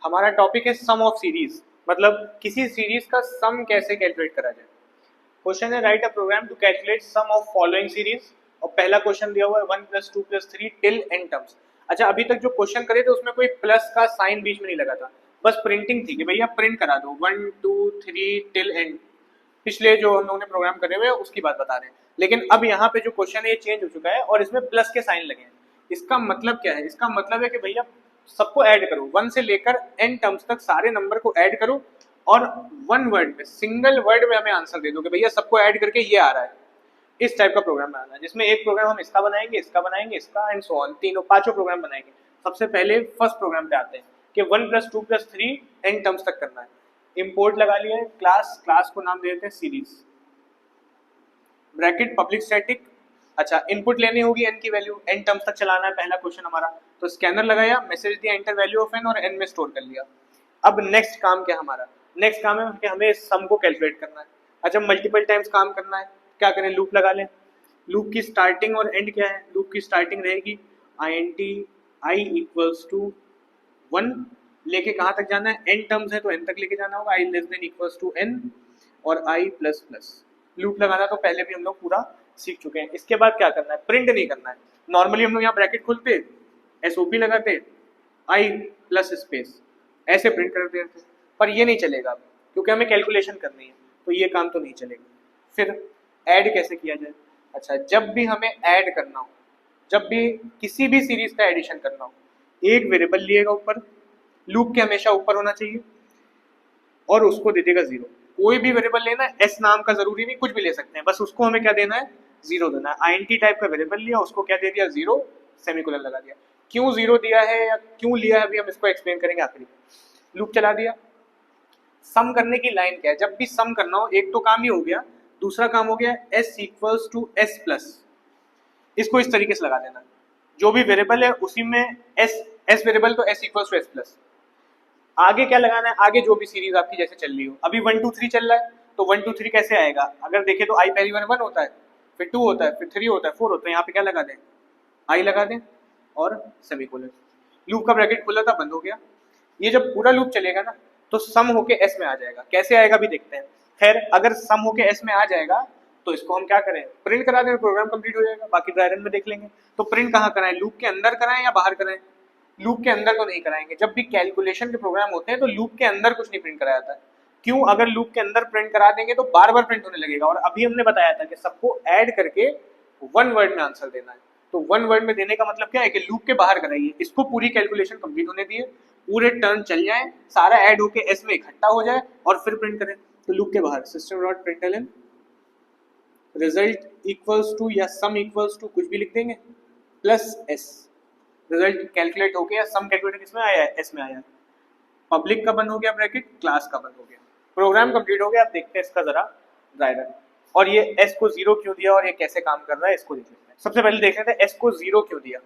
हमारा टॉपिक है सम of series, मतलब किसी सीरीज का सम कैसे कैलकुलेट करा जाए। क्वेश्चन है write a program to calculate sum of following series, और पहला क्वेश्चन दिया हुआ है 1 + 2 + 3 टिल एन टर्म्स। अच्छा, अभी तक जो क्वेश्चन करे थे उसमें कोई प्लस का साइन बीच में नहीं लगा था, बस प्रिंटिंग थी कि भैया प्रिंट करा दो 1 2 3 टिल एंड। पिछले जो हम लोगों ने प्रोग्राम करे हुए हैं उसकी बात बता रहे हैं, लेकिन अब यहाँ पे जो क्वेश्चन है ये चेंज हो चुका है और इसमें प्लस के साइन लगे हैं। इसका मतलब क्या है? इसका मतलब है कि भैया सबको ऐड करो, 1 से लेकर एन टर्म्स तक सारे नंबर को ऐड करो और वन वर्ड में, सिंगल वर्ड में हमें आंसर दे दो कि भैया सबको ऐड करके ये आ रहा है। इस टाइप का प्रोग्राम बनाना है, जिसमें एक प्रोग्राम हम इसका बनाएंगे, इसका बनाएंगे, इसका एंड सो ऑन, तीनों पांचों प्रोग्राम बनाएंगे। सबसे पहले फर्स्ट प्रोग्राम पे आते हैं कि 1 + 2 + 3 एन टर्म्स तक करना है। इंपोर्ट लगा लिया है, क्लास, क्लास को नाम दे देते हैं सीरीज, ब्रैकेट पब्लिक स्टैटिक। अच्छा, इनपुट लेनी होगी एन की वैल्यू, एन टर्म्स तक चलाना है पहला क्वेश्चन हमारा, तो स्कैनर लगाया, मैसेज दिया एंटर वैल्यू ऑफ एन और एन में स्टोर कर लिया। अब नेक्स्ट काम क्या हमारा? नेक्स्ट काम है कि हमें सम को कैलकुलेट करना है। अच्छा, मल्टीपल टाइम्स काम करना है, क्या करें? लूप लगा लें। लूप की स्टार्टिंग और एंड क्या है? लूप की स्टार्टिंग रहेगी int i = 1, लेके कहाँ तक जाना है? एन टर्म्स है तो एन तक लेके जाना होगा, i <= n और i प्लस प्लस। लूप लगाना तो पहले भी हम लोग पूरा सीख चुके हैं। इसके बाद क्या करना है? प्रिंट नहीं करना है। नॉर्मली हम लोग यहाँ ब्रैकेट खोलते, एसओपी लगाते, आई प्लस स्पेस, ऐसे प्रिंट कर देते थे, पर ये नहीं चलेगा अब, क्योंकि हमें कैलकुलेशन करनी है, तो ये काम तो नहीं चलेगा। फिर ऐड कैसे किया जाए? अच्छा, जब भी हमें ऐड करना हो, जब भी किसी भी सीरीज का एडिशन करना हो, एक वेरिएबल लिएगा ऊपर, लूप के हमेशा ऊपर होना चाहिए, और उसको दे देगा 0। कोई भी वेरिएबल लेना है, एस नाम का जरूरी नहीं, कुछ भी ले सकते हैं, बस उसको हमें क्या देना है? 0 देना है। आईएनटी टाइप का वेरिएबल लिया, उसको क्या दे दिया? 0, सेमीकोलन लगा दिया। क्यों 0 दिया है या क्यों लिया है अभी हम इसको एक्सप्लेन करेंगे आखिरी में। लूप चला दिया। सम करने की लाइन क्या है? जब भी सम करना हो, एक तो काम ही हो गया, दूसरा काम हो गया s = s+। इसको इस तरीके से लगा देना, जो भी वेरिएबल है उसी में एस वेरिएबल तो s = s+। आगे क्या लगाना है? आगे जो भी सीरीज आपकी जैसे चल रही हो, अभी 1 2 3 चल रहा है, तो 1 2 3 कैसे आएगा? अगर देखें तो आई पहली बार 1 होता है, फिर 2 होता है, फिर 3 होता है, 4 होता है, यहाँ पे क्या लगा दें? आई लगा दें और सेमीकोलन। लूप का ब्रैकेट खुला था, बंद हो गया। ये जब पूरा लूप चलेगा ना, तो सम होके एस में आ जाएगा। कैसे आएगा भी देखते हैं। खैर, अगर सम होके एस में आ जाएगा तो इसको हम क्या करें? प्रिंट करा दें, प्रोग्राम कंप्लीट हो जाएगा, बाकी ड्राई रन में देख लेंगे। तो प्रिंट कहाँ कराएं? लूप के अंदर कराएं या बाहर कराएं? लूप के अंदर तो नहीं कराएंगे। जब भी कैलकुलेशन के प्रोग्राम होते हैं तो लूप के अंदर कुछ नहीं प्रिंट कराया जाता है। क्यों? अगर लूप के अंदर प्रिंट करा देंगे तो बार बार प्रिंट होने लगेगा, और अभी हमने बताया था कि सबको ऐड करके वन वर्ड में आंसर देना है। तो वन वर्ड में देने का मतलब क्या है कि लूप के बाहर कराइए, इसको पूरी कैलकुलेशन कंप्लीट होने दिए, पूरे टर्न चल जाए, सारा ऐड होके एस में इकट्ठा हो जाए और फिर प्रिंट करें। तो लूप के बाहर system.println रिजल्ट इक्वल्स टू या सम इक्वल्स टू कुछ भी लिख देंगे, प्लस एस। रिजल्ट कैलकुलेट हो गया, सम कैलकुलेट किसमें आया है? एस में आया है। पब्लिक का बंद हो गया ब्रैकेट, क्लास का बंद हो गया, प्रोग्राम कंप्लीट हो गया। अब देखते हैं इसका जरा ड्राई रन, और ये एस को 0 क्यों दिया और ये कैसे काम कर रहा है इसको देख लेते हैं। सबसे पहले देख लेते हैं एस को 0 क्यों दिया।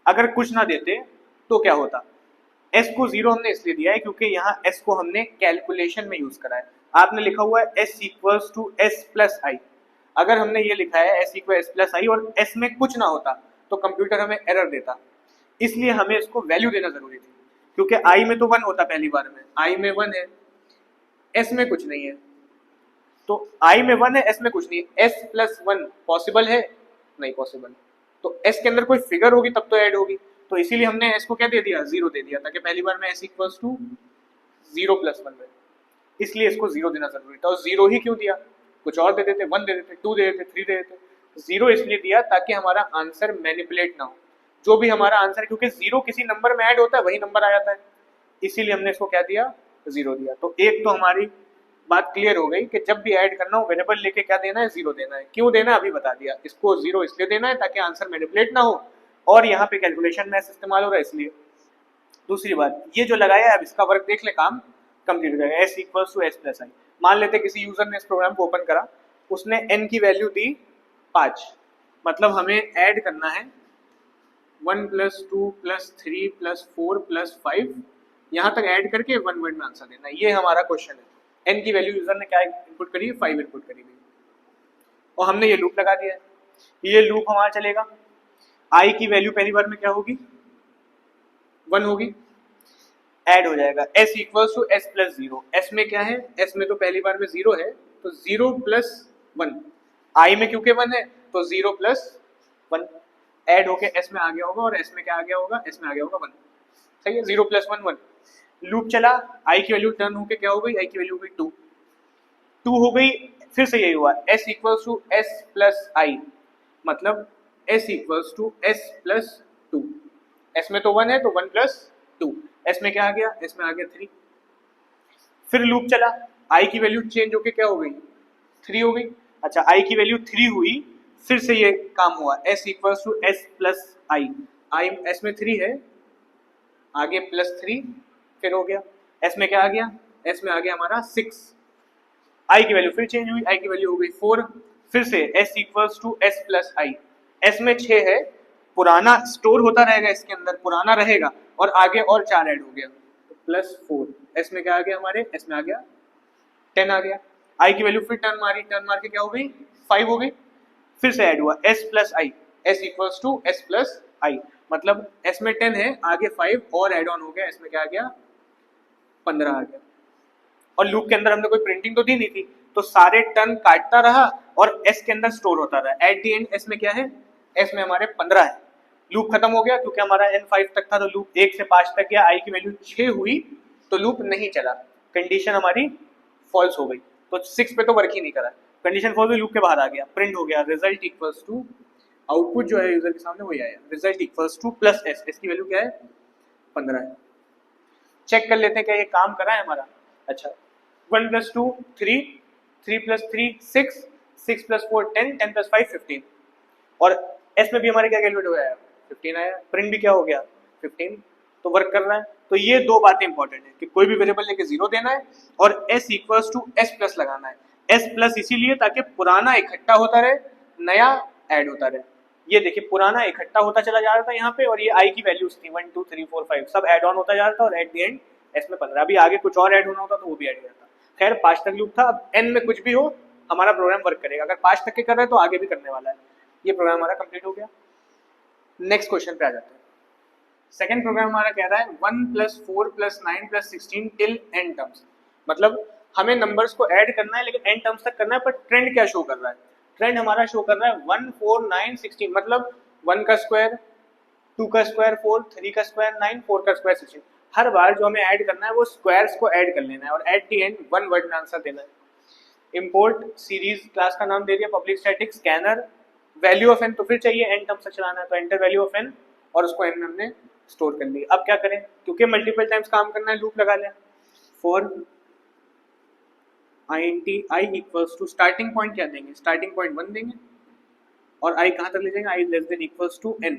अगर कुछ ना देते तो क्या होता? एस को 0 हमने इसलिए दिया है क्योंकि यहाँ एस को हमने कैलकुलेशन में यूज करा है। आपने लिखा हुआ है s = s+i। अगर हमने ये लिखा है s = s+i और एस में कुछ ना होता तो कंप्यूटर हमें एरर देता, इसलिए हमें इसको वैल्यू देना जरूरी थी। क्योंकि आई में तो 1 होता, पहली बार में आई में 1 है, एस में कुछ नहीं है। तो आई में 1 है, एस में कुछ नहीं है, s+1 पॉसिबल है? नहीं पॉसिबल। तो एस के अंदर कोई फिगर होगी तब तो ऐड होगी, तो इसीलिए हमने एस को क्या दे दिया? 0 दे दिया, ताकि पहली बार में s = 0 + 1 है, इसलिए इसको 0 देना जरूरी था। और 0 ही क्यों दिया? कुछ और दे देते, 1 दे देते, 2 दे देते, 3 दे देते। 0 इसलिए दिया ताकि हमारा आंसर मैनिपुलेट ना हो। जो भी हमारा आंसर, क्योंकि 0 किसी नंबर में ऐड होता है वही नंबर आ जाता है, इसीलिए हमने इसको क्या दिया? 0 दिया। तो एक तो हमारी बात क्लियर हो गई कि जब भी ऐड करना हो वेरिएबल लेके क्या देना है? 0 देना है। क्यों देना है अभी बता दिया। इसको 0 इसलिए देना है ताकि आंसर मैनिपुलेट ना हो, और यहाँ पे कैलकुलेशन में इस्तेमाल हो रहा है इसलिए। दूसरी बात, ये जो लगाया है अब इसका वर्क देख ले, काम कंप्लीट करेगा। s = s+i। मान लेते किसी यूजर ने इस प्रोग्राम को ओपन करा, उसने n की वैल्यू दी 5, मतलब हमें ऐड करना है 1 + 2 + 3 + 4 + 5, यहाँ तक ऐड करके 1 वर्ड में आंसर देना है। ये हमारा क्वेश्चन है। n की वैल्यू यूजर ने क्या इनपुट करी है? 5 इनपुट करी हुई, और हमने ये लूप लगा दिया है। ये लूप हमारा चलेगा। i की वैल्यू पहली बार में क्या होगी? 1 होगी। ऐड हो जाएगा s equals to s plus zero. s में क्या है, s में तो पहली बार में जीरो है, तो जीरो प्लस वन, i में क्योंकि वन है तो जीरो प्लस वन ऐड होके s में आ गया होगा, और s में क्या आ गया होगा, s में आ गया होगा वन। सही है, zero plus one one. Loop चला, i की वैल्यू टर्न होके क्या हो गई, i की वैल्यू हो गई टू, टू हो गई। फिर से यही हुआ s equals to s plus I, मतलब s equals to s plus two. s में तो वन है तो वन प्लस टू, s में क्या आ गया, s में आ गया थ्री। फिर लूप चला, i की वैल्यू चेंज होके क्या हो गई, थ्री हो गई। अच्छा, i की वैल्यू थ्री हुई, फिर से ये काम हुआ s equals to s plus I, I s में थ्री है, आगे प्लस थ्री, फिर हो गया s में क्या आ गया, s में आ गया हमारा सिक्स। i की वैल्यू फिर चेंज हुई, i की वैल्यू हो गई फोर, फिर से s equals to s plus I. s में 6 है, पुराना स्टोर होता रहेगा इसके अंदर, पुराना रहेगा, और आगे और 4 ऐड हो गया तो प्लस फोर। s में क्या आ गया हमारे, s में आ गया 10 आ गया। i की वैल्यू फिर टर्न मारी, टर्न मार के क्या हो गई, 5 हो गई। फिर से ऐड हुआ s plus I, s equals to s plus I, मतलब s में 10 है, आगे 5 और ऐड ऑन हो गया, s में क्या आ गया 15 आ गया। और लूप के अंदर हमने कोई प्रिंटिंग तो दी नहीं थी, तो सारे टर्न काटता रहा और s के अंदर स्टोर होता रहा। एट दी एंड s में क्या है, s में हमारे 15 है। लूप खत्म हो गया क्योंकि हमारा n 5 तक था, तो लूप 1 से 5 तक गया, i की वैल्यू 6 हुई तो लूप नहीं चला, कंडीशन हमारी फॉल्स हो गई, तो 6 पे तो वर्क ही नहीं करा, कंडीशन फॉल्स हुई, लूप के बाहर आ गया, प्रिंट हो गया रिजल्ट इक्वल्स टू, आउटपुट जो है यूजर के सामने वही आया, result equals two plus s, s की वैल्यू क्या है 15 है। चेक कर लेते हैं क्या ये काम करा है हमारा। अच्छा, 1 plus two three, three plus three six, six plus four ten, ten plus five 15, और एस में भी हमारे क्या कैलकुलेट हो गया 15 आया, प्रिंट भी क्या हो गया 15, तो वर्क कर रहा है। तो ये दो बातें इंपॉर्टेंट है कि कोई भी वेरिएबल लेके जीरो देना है और s equals to s plus लगाना है। s प्लस इसीलिए ताकि पुराना इकट्ठा होता रहे, नया ऐड होता रहे। ये देखिए पुराना इकट्ठा होता चला जा रहा था यहाँ पे, और ये i की वैल्यूज थी 1 2 3 4 5 सब ऐड ऑन होता जा रहा था, और एट द एंड s में 15, अभी आगे कुछ और ऐड होना होता तो वो भी ऐड हो जाता। खैर 5 तक लूप था, अब n में कुछ भी हो हमारा प्रोग्राम वर्क करेगा, अगर 5 तक के कर रहे हैं तो आगे भी करने वाला है। ये प्रोग्राम हमारा कंप्लीट हो गया। नेक्स्ट क्वेश्चन पे आ जाते हैं। सेकंड प्रोग्राम हमारा कह रहा है 1 plus 4 plus 9 plus 16 till n terms, मतलब हमें नंबर्स को ऐड करना है लेकिन n टर्म्स तक करना है, पर ट्रेंड क्या शो कर रहा है, ट्रेंड हमारा शो कर रहा है 1 4 9 16, मतलब 1 का स्क्वायर, 2 का स्क्वायर 4, 3 का स्क्वायर 9, 4 का स्क्वायर 16। हर बार जो हमें ऐड करना है वो स्क्वायर्स को ऐड कर लेना है और at the end one word में आंसर देना है। इंपोर्ट सीरीज क्लास का नाम दे दिया public static scanner, value of n तो फिर चाहिए n टर्म्स तक चलाना है, तो एंटर वैल्यू ऑफ n, और उसको n में हमने स्टोर कर ली। अब क्या करें, क्योंकि मल्टीपल टाइम्स काम करना है, लूप लगा लिया, for int i equals to, starting point क्या देंगे, स्टार्टिंग पॉइंट 1 देंगे, और i कहाँ तक ले जाएंगे, i less than equals to n,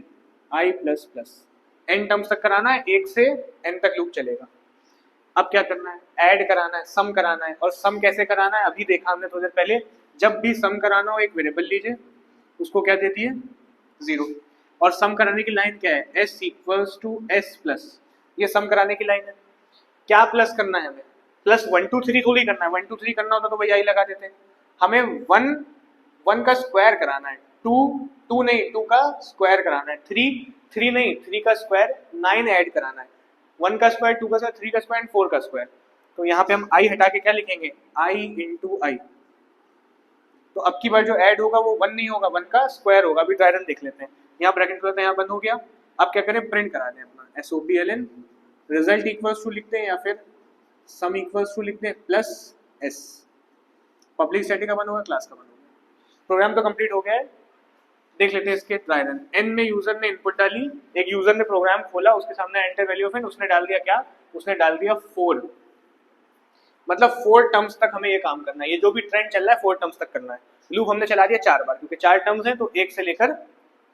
i plus plus, n terms तक कराना है, 1 से n तक लूप चलेगा। अब क्या करना है, ऐड कराना है, सम कराना है, और सम कैसे कराना है अभी देखा हमने थोड़ी देर पहले, जब भी सम कराना हो एक वेरिएबल लीजिए, उसको क्या देती है 0, और सम कराने की लाइन क्या है, s equals to s plus, ये सम कराने की लाइन है। क्या प्लस करना है हमें, प्लस 1 2 3 थोड़ी करना है, 1 2 3 करना होता तो वही आई लगा देते हैं, हमें 1 1 का स्क्वायर कराना है, 2 2 नहीं 2 का स्क्वायर कराना है, 3 3 नहीं 3 का स्क्वायर, 9 ऐड कराना है, 1 का स्क्वायर, 2 का स्क्वायर, 3 का स्क्वायर, 4 का स्क्वायर। तो यहाँ पे हम i हटा के क्या लिखेंगे, i इंटू आई, तो अब की बार जो ऐड होगा वो 1 नहीं होगा, 1 का स्क्वायर होगा। अभी ड्राई रन देख लेते हैं, यहाँ ब्रैकेट खोलते हैं, यहाँ बंद हो गया। अब क्या करें, प्रिंट करा दें अपना SOPLN, रिजल्ट इक्वल्स टू लिखते हैं या फिर सम इक्वल्स टू लिखते हैं प्लस s, पब्लिक स्टैटिक का बंद होगा, क्लास का बंद होगा। प्रोग्राम तो कंप्लीट हो गया है, देख लेते हैं इसके ड्राई रन। n में यूजर ने इनपुट डाली, एक यूजर ने प्रोग्राम खोला, उसके सामने एंटर वैल्यू ऑफ n, उसने डाल दिया क्या, उसने डाल दिया 4, मतलब 4 टर्म्स तक हमें ये काम करना है, ये जो भी ट्रेंड चल रहा है 4 टर्म्स तक करना है। लूप हमने चला दिया 4 बार, क्योंकि 4 टर्म्स हैं तो 1 से लेकर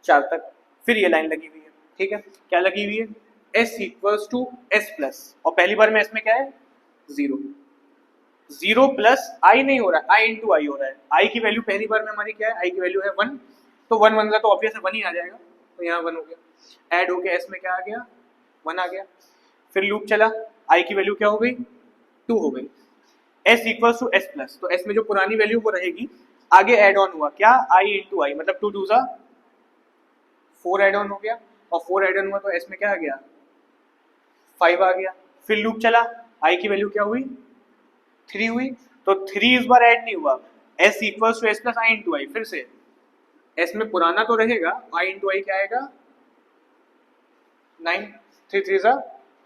4 तक। फिर ये लाइन लगी हुई है, ठीक है, क्या लगी हुई है, s equals to s plus, और पहली बार में s में क्या है 0, 0 प्लस i नहीं हो रहा है, i इंटू आई हो रहा है। i की वैल्यू पहली बार में हमारी क्या है, i की वैल्यू है 1, तो 1 1 का तो ऑब्वियस है 1 ही आ जाएगा, तो यहाँ 1 हो गया, ऐड होके s में क्या आ गया 1 आ गया। फिर लूप चला, i की वैल्यू क्या हो गई 2 हो गई, s equals to s plus, तो s में जो पुरानी वैल्यू वो रहेगी, आगे ऐड ऑन हुआ क्या, i इंटू आई, मतलब 2 2 सा 4 ऐड ऑन हो गया, और 4 ऐड ऑन हुआ तो s में क्या आ गया 5 आ गया, फिर लूप चला, आई की वैल्यू क्या हुई 3 हुई, तो 3 इस बार ऐड नहीं हुआ, s equals to S plus I into I, फिर से s में पुराना तो रहेगा, i इंटू आई क्या आएगा 9, 3 3 जा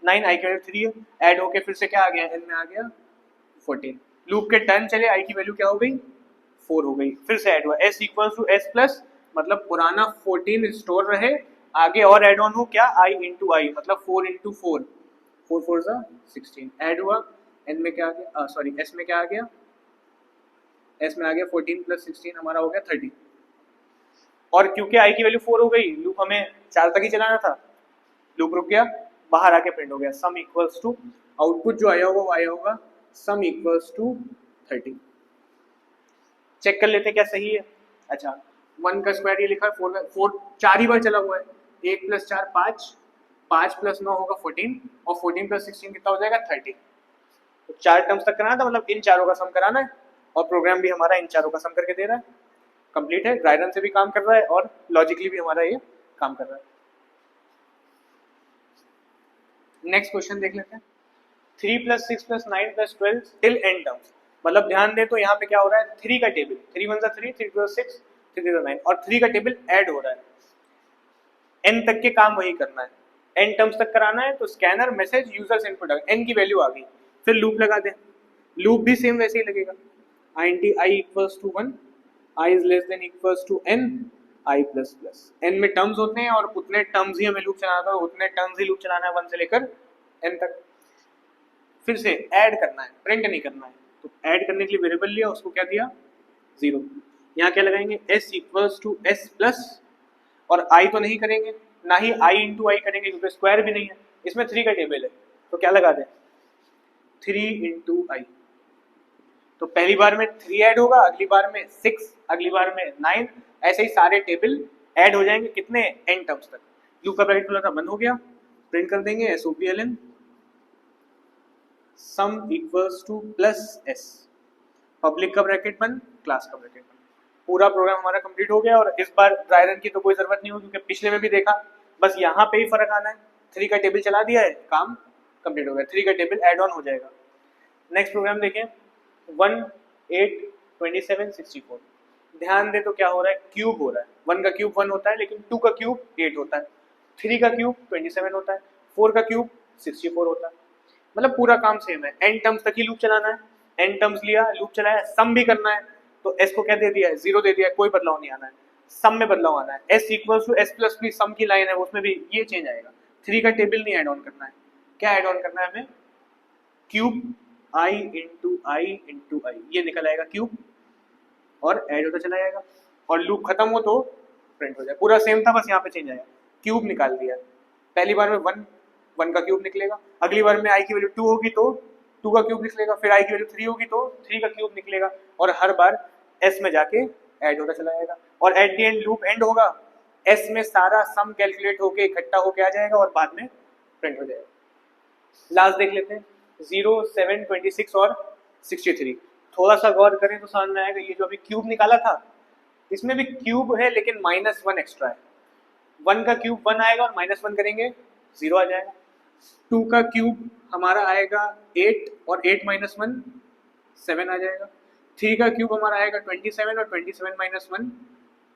9, आई की वैल्यू 3 है, ऐड होके फिर से क्या आ गया n में आ गया 14, लूप के टर्न चले, आई की वैल्यू क्या हो गई 4 हो गई, फिर से ऐड हुआ s equals to S plus, मतलब पुराना 14 स्टोर रहे, आगे और ऐड ऑन हो क्या i इंटू आई, मतलब 4 इंटू 4, 4 4 जा 16, ऐड हुआ n में क्या आ गया, सॉरी s में क्या आ गया, s में आ गया 14 प्लस 16 हमारा हो गया 30, और क्योंकि i की वैल्यू 4 हो गई, लूप हमें 4 तक ही चलाना था, लूप रुक गया, बाहर आके प्रिंट हो गया सम इक्वल्स टू, आउटपुट जो आया होगा वो आया होगा सम इक्वल्स टू 30। चेक कर लेते क्या सही है। अच्छा 1 का स्क्वायर ये लिखा है 4 4 4 ही बार चला हुआ है, 1 प्लस 4 5, 5 प्लस 9 होगा 14, और 14 प्लस 16 कितना हो जाएगा 30, तो 4 टर्म्स तक कराना था, मतलब इन चारों का सम कराना है, और प्रोग्राम भी हमारा इन चारों का सम करके दे रहा है, कंप्लीट है, ड्राई रन से भी काम कर रहा है और लॉजिकली भी हमारा ये काम कर रहा है। नेक्स्ट क्वेश्चन देख लेते हैं, 3 plus 6 plus 9 plus 12 till N terms, मतलब ध्यान दे तो यहाँ पे क्या हो रहा है 3 का टेबल, 3 1 3, 3 2 6, 3 3 9, और 3 का टेबल ऐड हो रहा है, n तक के काम वही करना है, n टर्म्स तक कराना है, तो scanner message users input n की वैल्यू आ गई, फिर लूप लगा दें, लूप भी सेम वैसे ही लगेगा, int i equals to 1, i is less than equals to n, i plus plus, n में टर्म्स होते हैं और उतने टर्म्स ही हमें लूप चलाना था, उतने टर्म्स ही लूप चलाना है 1 से लेकर n तक, फिर से ऐड करना है, प्रिंट नहीं करना है, तो ऐड करने के लिए वेरिएबल लिया, उसको क्या दिया 0, यहाँ क्या लगाएंगे s equals to s plus, और i तो नहीं करेंगे, ना ही i इंटू आई करेंगे क्योंकि स्क्वायर भी नहीं है, इसमें 3 का टेबल है, तो क्या लगा दें 3 इंटू आई, तो पहली बार में 3 ऐड होगा, अगली बार में 6, अगली बार में 9, ऐसे ही सारे टेबल ऐड हो जाएंगे, कितने n टर्म्स तक, लूप का ब्रैकेट खुला था बंद हो गया, प्रिंट कर देंगे SOPLN सम equals two plus s, public का ब्रैकेट बंद, क्लास का ब्रैकेट बंद, पूरा प्रोग्राम हमारा कंप्लीट हो गया, और इस बार ड्राई रन की तो कोई जरूरत नहीं होगी क्योंकि पिछले में भी देखा, बस यहाँ पे ही फर्क आना है, 3 का टेबल चला दिया है, काम कंप्लीट हो गया, 3 का टेबल ऐड ऑन हो जाएगा। नेक्स्ट प्रोग्राम देखें 1 8 27 64, ध्यान दे तो क्या हो रहा है क्यूब हो रहा है, 1 का क्यूब 1 होता है, लेकिन 2 का क्यूब 8 होता है, 3 का क्यूब 27 होता है, 4 का क्यूब 64 होता है, मतलब पूरा काम सेम है, n टर्म्स तक ही लूप चलाना है, n टर्म्स लिया लूप चलाया, सम भी करना है, तो s को क्या दे दिया है 0 दे दिया है, कोई बदलाव नहीं आना है, सम में बदलाव आना है, s equals to s plus भी सम की लाइन है, उसमें भी ये चेंज आएगा, 3 का टेबल नहीं ऐड ऑन करना है, क्या ऐड ऑन करना है हमें क्यूब i इंटू आई, ये निकल आएगा क्यूब और ऐड होता चला जाएगा, और लूप खत्म हो तो प्रिंट हो जाए, पूरा सेम था, बस यहाँ पे चेंज आया, क्यूब निकाल दिया, पहली बार में 1 का क्यूब निकलेगा, अगली बार में i की वैल्यू 2 होगी तो 2 का क्यूब निकलेगा, फिर i की वैल्यू 3 होगी तो 3 का क्यूब निकलेगा, और हर बार s में जाके ऐड होता चला जाएगा, और at the end loop and होगा, s में सारा सम कैलकुलेट होके इकट्ठा होके आ जाएगा और बाद में प्रिंट हो जाएगा। लास्ट देख लेते हैं 0 7 26 और 63, थोड़ा सा गौर करें तो समझ में आएगा, ये जो अभी क्यूब निकाला था इसमें भी क्यूब है लेकिन -1 एक्स्ट्रा है, 1 का क्यूब 1 आएगा और -1 करेंगे 0 आ जाएगा, 2 का क्यूब हमारा आएगा 8 और 8 - 1 7 आ जाएगा, 3 का क्यूब हमारा आएगा 27 और 27 - 1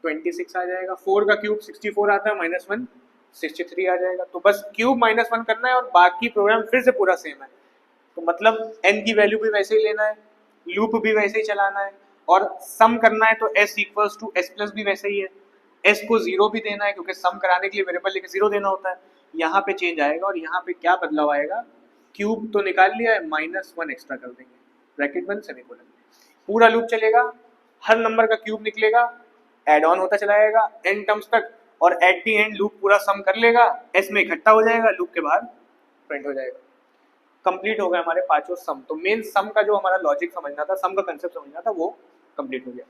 26 आ जाएगा, 4 का क्यूब 64 आता है, -1 63 आ जाएगा, तो बस क्यूब -1 करना है और बाकी प्रोग्राम फिर से पूरा सेम है, तो मतलब n की वैल्यू भी वैसे ही लेना है, लूप भी वैसे ही चलाना है, और सम करना है तो s equals to s plus भी वैसे ही है, s को 0 भी देना है क्योंकि सम कराने के लिए वेरिएबल लेके 0 देना होता है, यहाँ पे चेंज आएगा, और यहाँ पे क्या बदलाव आएगा, क्यूब तो निकाल लिया है, -1 एक्स्ट्रा कर देंगे, ब्रैकेट बंद सेमीकोलन, पूरा लूप चलेगा, हर नंबर का क्यूब निकलेगा, ऐड ऑन होता चला जाएगा n टर्म्स तक, और एट दी एंड लूप पूरा सम कर लेगा, s में इकट्ठा हो जाएगा, लूप के बाद प्रिंट हो जाएगा, कंप्लीट हो गया हमारे पांचों सम, तो मेन सम का जो हमारा लॉजिक समझना था, सम का कंसेप्ट समझना था, वो कंप्लीट हो गया।